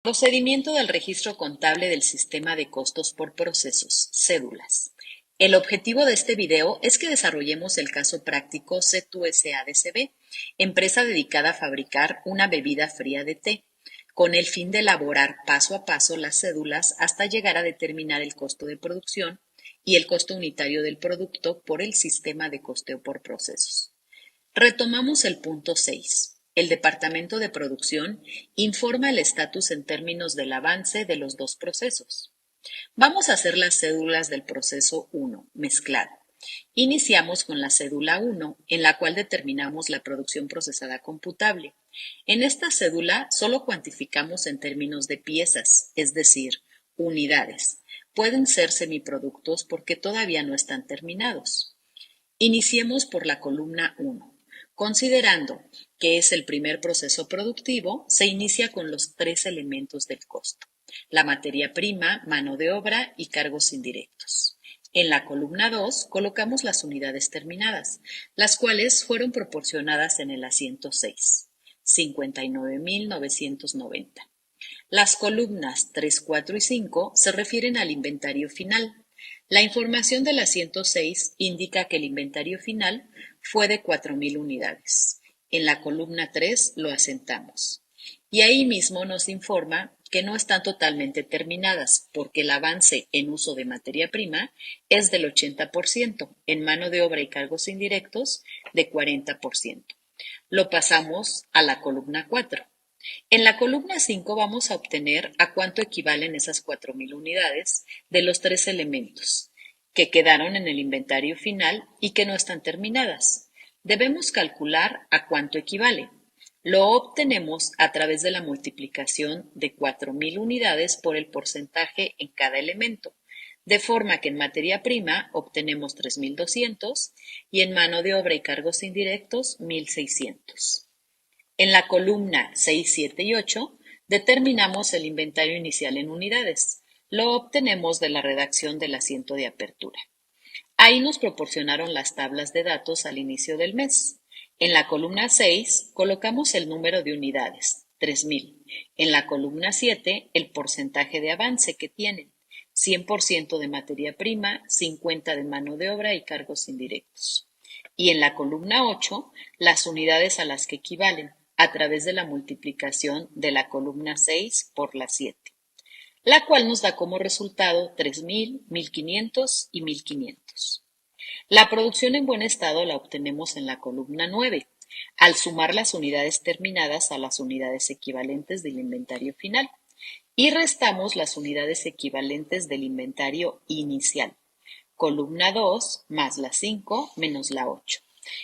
Procedimiento del registro contable del sistema de costos por procesos, cédulas. El objetivo de este video es que desarrollemos el caso práctico C2SADCB, empresa dedicada a fabricar una bebida fría de té, con el fin de elaborar paso a paso las cédulas hasta llegar a determinar el costo de producción y el costo unitario del producto por el sistema de costeo por procesos. Retomamos el punto 6. El Departamento de Producción informa el estatus en términos del avance de los dos procesos. Vamos a hacer las cédulas del proceso 1, mezclado. Iniciamos con la cédula 1, en la cual determinamos la producción procesada computable. En esta cédula solo cuantificamos en términos de piezas, es decir, unidades. Pueden ser semiproductos porque todavía no están terminados. Iniciemos por la columna 1. Considerando que es el primer proceso productivo, se inicia con los tres elementos del costo: la materia prima, mano de obra y cargos indirectos. En la columna 2 colocamos las unidades terminadas, las cuales fueron proporcionadas en el asiento 6, 59.990. Las columnas 3, 4 y 5 se refieren al inventario final. La información del asiento 6 indica que el inventario final fue de 4.000 unidades. En la columna 3 lo asentamos. Y ahí mismo nos informa que no están totalmente terminadas, porque el avance en uso de materia prima es del 80%, en mano de obra y cargos indirectos de 40%. Lo pasamos a la columna 4. En la columna 5 vamos a obtener a cuánto equivalen esas 4.000 unidades de los tres elementos que quedaron en el inventario final y que no están terminadas. Debemos calcular a cuánto equivale. Lo obtenemos a través de la multiplicación de 4.000 unidades por el porcentaje en cada elemento, de forma que en materia prima obtenemos 3.200 y en mano de obra y cargos indirectos 1.600. En la columna 6, 7 y 8 determinamos el inventario inicial en unidades. Lo obtenemos de la redacción del asiento de apertura. Ahí nos proporcionaron las tablas de datos al inicio del mes. En la columna 6 colocamos el número de unidades, 3.000. En la columna 7 el porcentaje de avance que tienen, 100% de materia prima, 50% de mano de obra y cargos indirectos. Y en la columna 8 las unidades a las que equivalen, a través de la multiplicación de la columna 6 por la 7, la cual nos da como resultado 3.000, 1.500 y 1.500. La producción en buen estado la obtenemos en la columna 9, al sumar las unidades terminadas a las unidades equivalentes del inventario final, y restamos las unidades equivalentes del inventario inicial, columna 2 más la 5 menos la 8.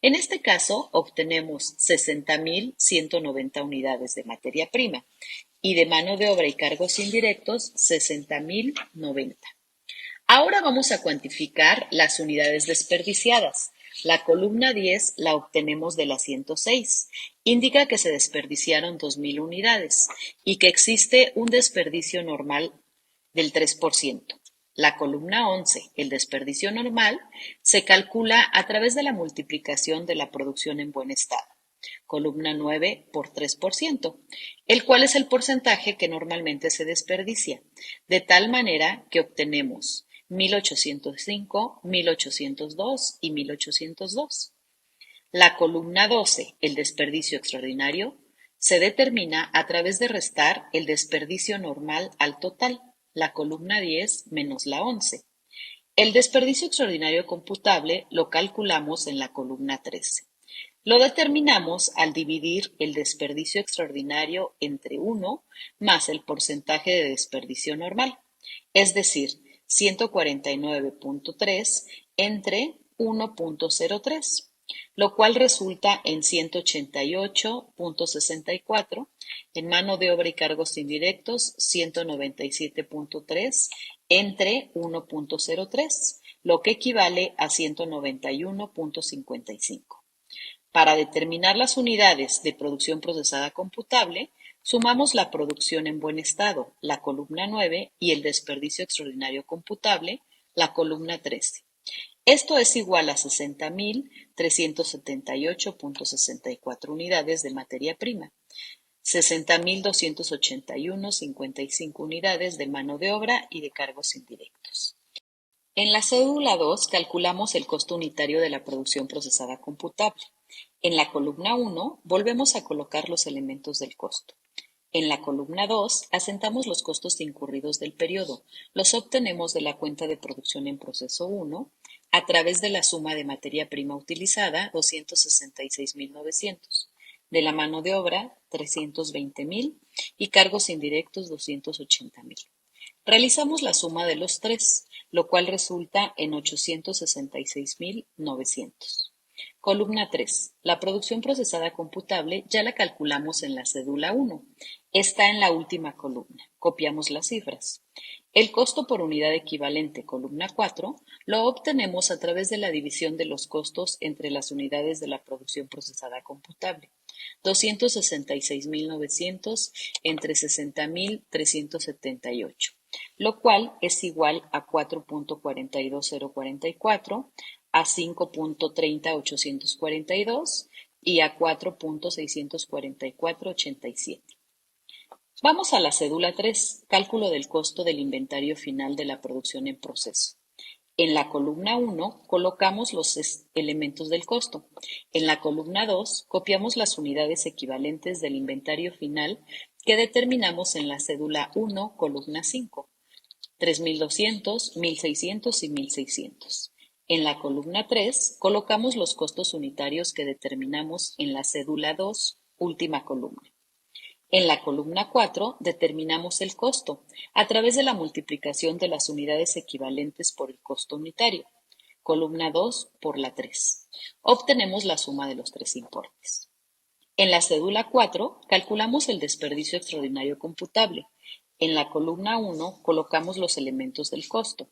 En este caso obtenemos 60.190 unidades de materia prima y de mano de obra y cargos indirectos 60.090. Ahora vamos a cuantificar las unidades desperdiciadas. La columna 10 la obtenemos del asiento 6. Indica que se desperdiciaron 2.000 unidades y que existe un desperdicio normal del 3%. La columna 11, el desperdicio normal, se calcula a través de la multiplicación de la producción en buen estado. Columna 9 por 3%, el cual es el porcentaje que normalmente se desperdicia, de tal manera que obtenemos 1.805, 1.802 y 1.802. La columna 12, el desperdicio extraordinario, se determina a través de restar el desperdicio normal al total, la columna 10 menos la 11. El desperdicio extraordinario computable lo calculamos en la columna 13. Lo determinamos al dividir el desperdicio extraordinario entre 1 más el porcentaje de desperdicio normal, es decir, 149.3 entre 1.03, lo cual resulta en 188.64, en mano de obra y cargos indirectos 197.3 entre 1.03, lo que equivale a 191.55. Para determinar las unidades de producción procesada computable, sumamos la producción en buen estado, la columna 9, y el desperdicio extraordinario computable, la columna 13. Esto es igual a 60.378.64 unidades de materia prima, 60.281,55 unidades de mano de obra y de cargos indirectos. En la cédula 2 calculamos el costo unitario de la producción procesada computable. En la columna 1 volvemos a colocar los elementos del costo. En la columna 2 asentamos los costos incurridos del periodo. Los obtenemos de la cuenta de producción en proceso 1 a través de la suma de materia prima utilizada, 266.900, de la mano de obra, 320.000 y cargos indirectos, 280.000. Realizamos la suma de los tres, lo cual resulta en 866.900. Columna 3. La producción procesada computable ya la calculamos en la cédula 1. Está en la última columna. Copiamos las cifras. El costo por unidad equivalente, columna 4, lo obtenemos a través de la división de los costos entre las unidades de la producción procesada computable. 266.900 entre 60.378, lo cual es igual a 4.42044, a 5.30842 y a 4.64487. Vamos a la cédula 3, cálculo del costo del inventario final de la producción en proceso. En la columna 1 colocamos los elementos del costo. En la columna 2 copiamos las unidades equivalentes del inventario final que determinamos en la cédula 1, columna 5, 3.200, 1.600 y 1.600. En la columna 3 colocamos los costos unitarios que determinamos en la cédula 2, última columna. En la columna 4 determinamos el costo a través de la multiplicación de las unidades equivalentes por el costo unitario, columna 2 por la 3. Obtenemos la suma de los tres importes. En la cédula 4 calculamos el desperdicio extraordinario computable. En la columna 1 colocamos los elementos del costo.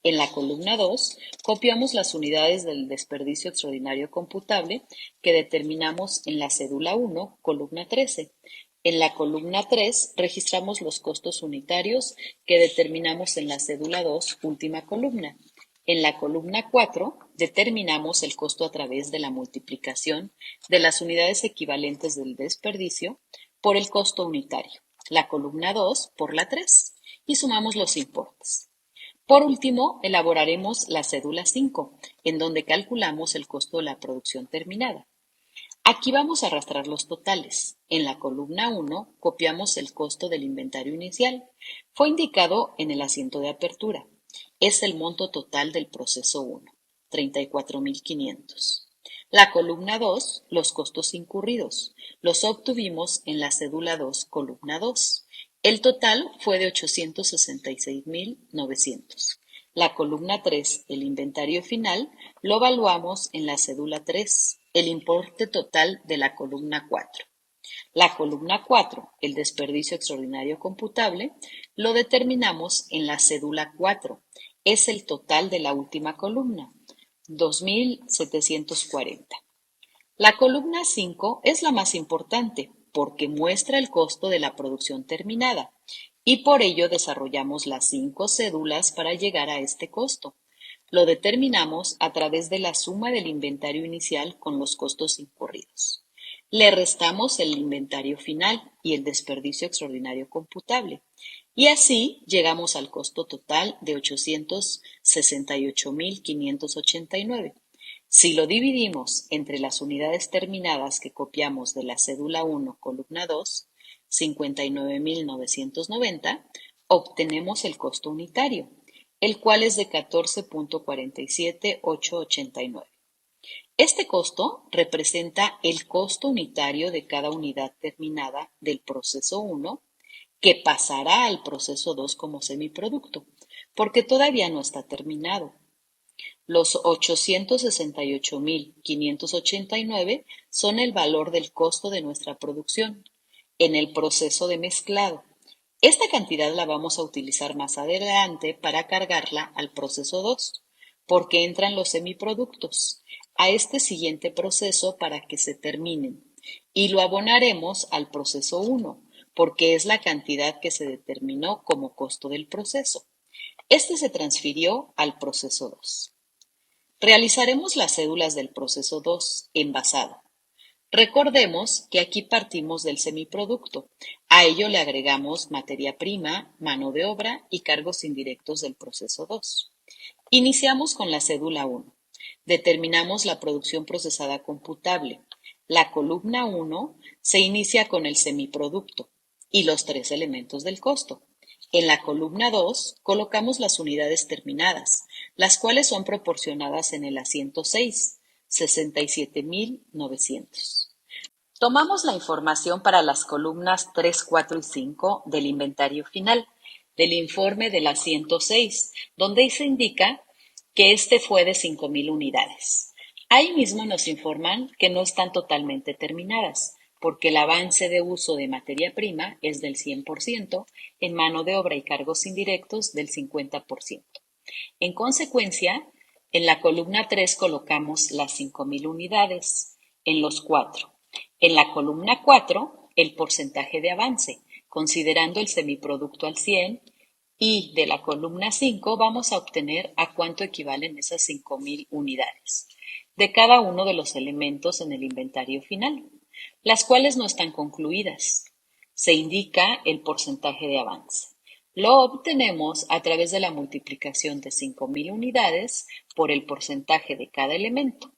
En la columna 2 copiamos las unidades del desperdicio extraordinario computable que determinamos en la cédula 1, columna 13. En la columna 3 registramos los costos unitarios que determinamos en la cédula 2, última columna. En la columna 4 determinamos el costo a través de la multiplicación de las unidades equivalentes del desperdicio por el costo unitario, la columna 2 por la 3, y sumamos los importes. Por último, elaboraremos la cédula 5, en donde calculamos el costo de la producción terminada. Aquí vamos a arrastrar los totales. En la columna 1 copiamos el costo del inventario inicial. Fue indicado en el asiento de apertura. Es el monto total del proceso 1, 34.500. La columna 2, los costos incurridos. Los obtuvimos en la cédula 2, columna 2. El total fue de 866.900. La columna 3, el inventario final, lo evaluamos en la cédula 3, el importe total de la columna 4. La columna 4, el desperdicio extraordinario computable, lo determinamos en la cédula 4, es el total de la última columna, 2.740. La columna 5 es la más importante porque muestra el costo de la producción terminada y por ello desarrollamos las 5 cédulas para llegar a este costo. Lo determinamos a través de la suma del inventario inicial con los costos incurridos. Le restamos el inventario final y el desperdicio extraordinario computable. Y así llegamos al costo total de 868.589. Si lo dividimos entre las unidades terminadas que copiamos de la cédula 1, columna 2, 59.990, obtenemos el costo unitario, el cual es de 14.47889. Este costo representa el costo unitario de cada unidad terminada del proceso 1 que pasará al proceso 2 como semiproducto, porque todavía no está terminado. Los 868.589 son el valor del costo de nuestra producción en el proceso de mezclado. Esta cantidad la vamos a utilizar más adelante para cargarla al proceso 2, porque entran los semiproductos a este siguiente proceso para que se terminen, y lo abonaremos al proceso 1, porque es la cantidad que se determinó como costo del proceso. Este se transfirió al proceso 2. Realizaremos las cédulas del proceso 2, envasado. Recordemos que aquí partimos del semiproducto. A ello le agregamos materia prima, mano de obra y cargos indirectos del proceso 2. Iniciamos con la cédula 1. Determinamos la producción procesada computable. La columna 1 se inicia con el semiproducto y los 3 elementos del costo. En la columna 2 colocamos las unidades terminadas, las cuales son proporcionadas en el asiento 6, 67.900. Tomamos la información para las columnas 3, 4 y 5 del inventario final, del informe del asiento 6, donde se indica que este fue de 5.000 unidades. Ahí mismo nos informan que no están totalmente terminadas, porque el avance de uso de materia prima es del 100%, en mano de obra y cargos indirectos del 50%. En consecuencia, en la columna 3 colocamos las 5.000 unidades, en los 4. En la columna 4, el porcentaje de avance, considerando el semiproducto al 100, y de la columna 5 vamos a obtener a cuánto equivalen esas 5.000 unidades de cada uno de los elementos en el inventario final, las cuales no están concluidas. Se indica el porcentaje de avance. Lo obtenemos a través de la multiplicación de 5.000 unidades por el porcentaje de cada elemento.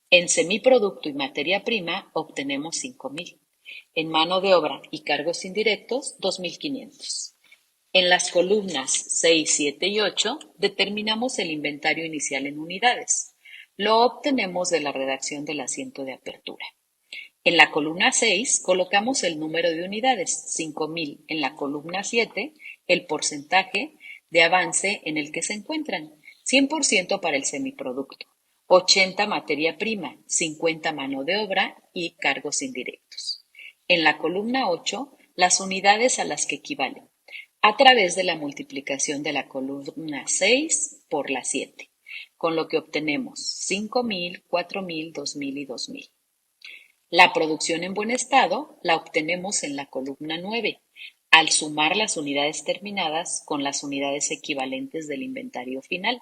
En semiproducto y materia prima obtenemos 5.000. En mano de obra y cargos indirectos, 2.500. En las columnas 6, 7 y 8 determinamos el inventario inicial en unidades. Lo obtenemos de la redacción del asiento de apertura. En la columna 6 colocamos el número de unidades, 5.000. En la columna 7, el porcentaje de avance en el que se encuentran, 100% para el semiproducto, 80 materia prima, 50 mano de obra y cargos indirectos. En la columna 8, las unidades a las que equivalen, a través de la multiplicación de la columna 6 por la 7, con lo que obtenemos 5.000, 4.000, 2.000 y 2.000. La producción en buen estado la obtenemos en la columna 9, al sumar las unidades terminadas con las unidades equivalentes del inventario final.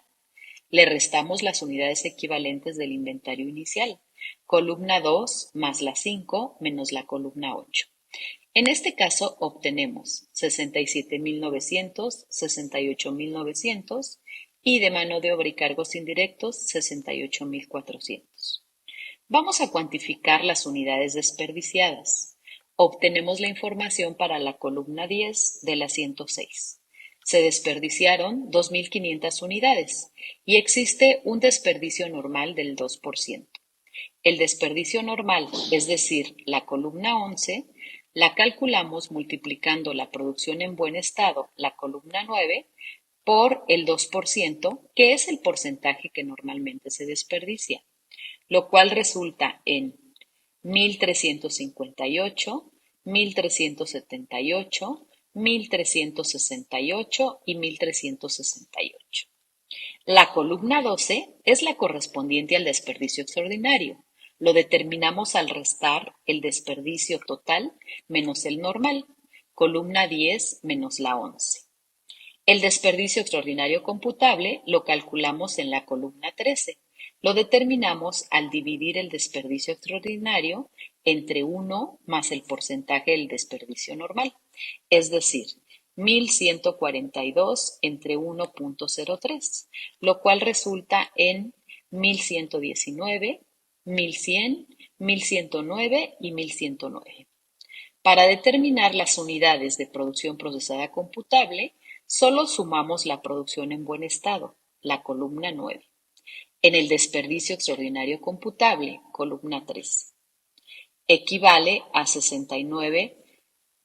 Le restamos las unidades equivalentes del inventario inicial, columna 2 más la 5 menos la columna 8. En este caso obtenemos 67.900, 68.900 y de mano de obra y cargos indirectos 68.400. Vamos a cuantificar las unidades desperdiciadas. Obtenemos la información para la columna 10 del asiento 6. Se desperdiciaron 2.500 unidades y existe un desperdicio normal del 2%. El desperdicio normal, es decir, la columna 11, la calculamos multiplicando la producción en buen estado, la columna 9, por el 2%, que es el porcentaje que normalmente se desperdicia, lo cual resulta en 1.358, 1.378, 1.368 y 1.368. La columna 12 es la correspondiente al desperdicio extraordinario. Lo determinamos al restar el desperdicio total menos el normal, columna 10 menos la 11. El desperdicio extraordinario computable lo calculamos en la columna 13. Lo determinamos al dividir el desperdicio extraordinario entre 1 más el porcentaje del desperdicio normal, es decir, 1.142 entre 1.03, lo cual resulta en 1.119, 1.100, 1.109 y 1.109. Para determinar las unidades de producción procesada computable, solo sumamos la producción en buen estado, la columna 9. En el desperdicio extraordinario computable, columna 3. Equivale a 69,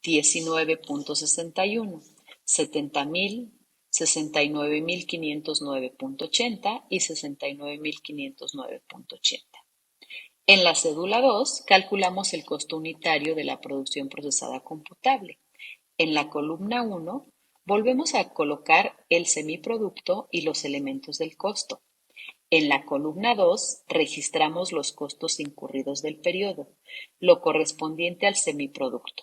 19.61, 70.000, 69.509.80 y 69.509.80. En la cédula 2 calculamos el costo unitario de la producción procesada computable. En la columna 1 volvemos a colocar el semiproducto y los elementos del costo. En la columna 2 registramos los costos incurridos del periodo, lo correspondiente al semiproducto.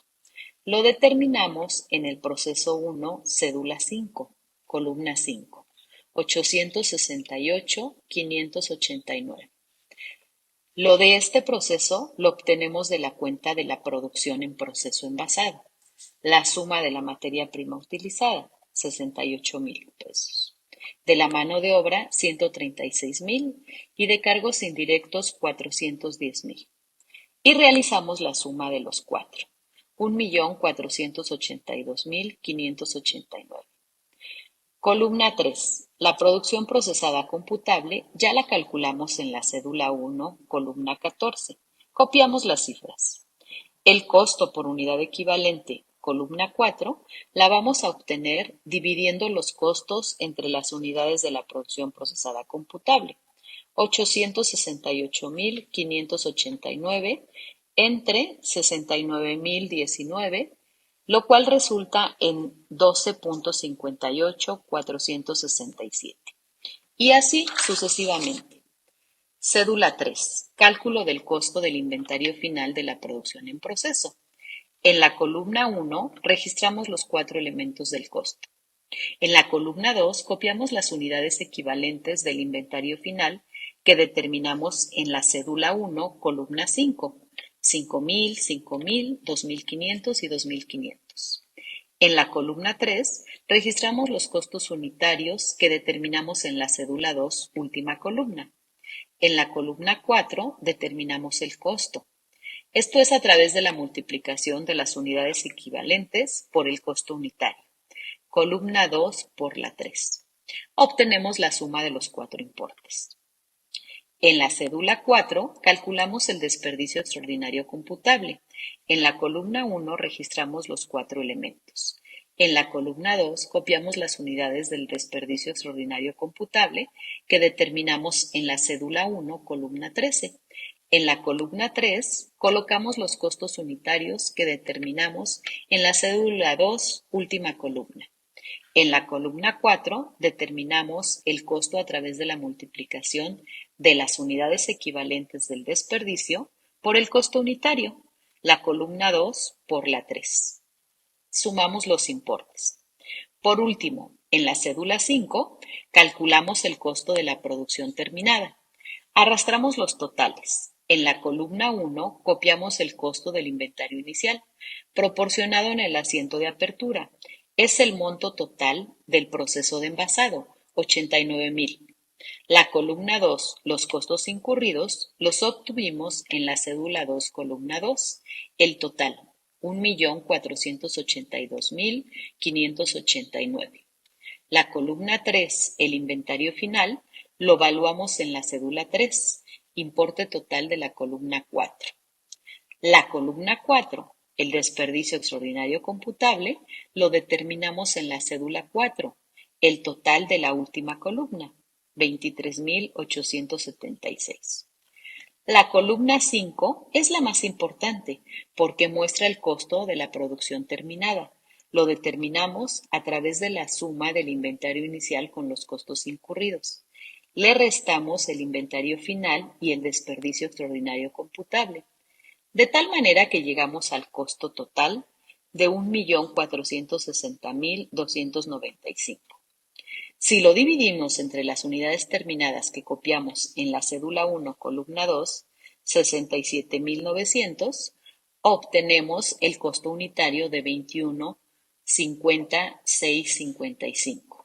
Lo determinamos en el proceso 1, cédula 5, columna 5, 868, 589. Lo de este proceso lo obtenemos de la cuenta de la producción en proceso envasado. La suma de la materia prima utilizada, 68,000 pesos. De la mano de obra, 136,000 y de cargos indirectos, 410,000. Y realizamos la suma de los cuatro, 1,482,589. Columna 3. La producción procesada computable ya la calculamos en la cédula 1, columna 14. Copiamos las cifras. El costo por unidad equivalente, columna 4, la vamos a obtener dividiendo los costos entre las unidades de la producción procesada computable. 868,589 entre 69,019, lo cual resulta en 12,58,467. Y así sucesivamente. Cédula 3. Cálculo del costo del inventario final de la producción en proceso. En la columna 1 registramos los cuatro elementos del costo. En la columna 2 copiamos las unidades equivalentes del inventario final que determinamos en la cédula 1, columna 5, 5,000, 5,000, 2,500 y 2,500. En la columna 3 registramos los costos unitarios que determinamos en la cédula 2, última columna. En la columna 4 determinamos el costo. Esto es a través de la multiplicación de las unidades equivalentes por el costo unitario. Columna 2 por la 3. Obtenemos la suma de los cuatro importes. En la cédula 4 calculamos el desperdicio extraordinario computable. En la columna 1 registramos los cuatro elementos. En la columna 2 copiamos las unidades del desperdicio extraordinario computable que determinamos en la cédula 1, columna 13. En la columna 3 colocamos los costos unitarios que determinamos en la cédula 2, última columna. En la columna 4 determinamos el costo a través de la multiplicación de las unidades equivalentes del desperdicio por el costo unitario, la columna 2 por la 3. Sumamos los importes. Por último, en la cédula 5 calculamos el costo de la producción terminada. Arrastramos los totales. En la columna 1 copiamos el costo del inventario inicial, proporcionado en el asiento de apertura. Es el monto total del proceso de envasado, 89,000. La columna 2, los costos incurridos, los obtuvimos en la cédula 2, columna 2. El total, 1,482,589. La columna 3, el inventario final, lo evaluamos en la cédula 3, importe total de la columna 4. La columna 4, el desperdicio extraordinario computable, lo determinamos en la cédula 4, el total de la última columna, 23,876. La columna 5 es la más importante porque muestra el costo de la producción terminada. Lo determinamos a través de la suma del inventario inicial con los costos incurridos. Le restamos el inventario final y el desperdicio extraordinario computable, de tal manera que llegamos al costo total de 1,460,295. Si lo dividimos entre las unidades terminadas que copiamos en la cédula 1, columna 2, 67,900, obtenemos el costo unitario de 21,5655.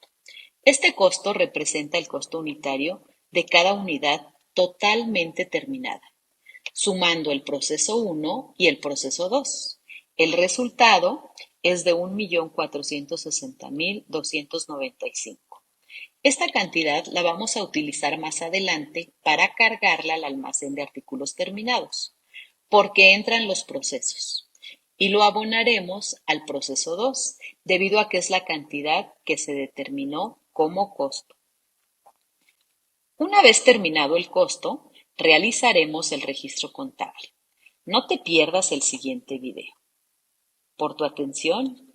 Este costo representa el costo unitario de cada unidad totalmente terminada, sumando el proceso 1 y el proceso 2. El resultado es de 1,460,295. Esta cantidad la vamos a utilizar más adelante para cargarla al almacén de artículos terminados, porque entran los procesos, y lo abonaremos al proceso 2, debido a que es la cantidad que se determinó como costo. Una vez terminado el costo, realizaremos el registro contable. No te pierdas el siguiente video. Por tu atención,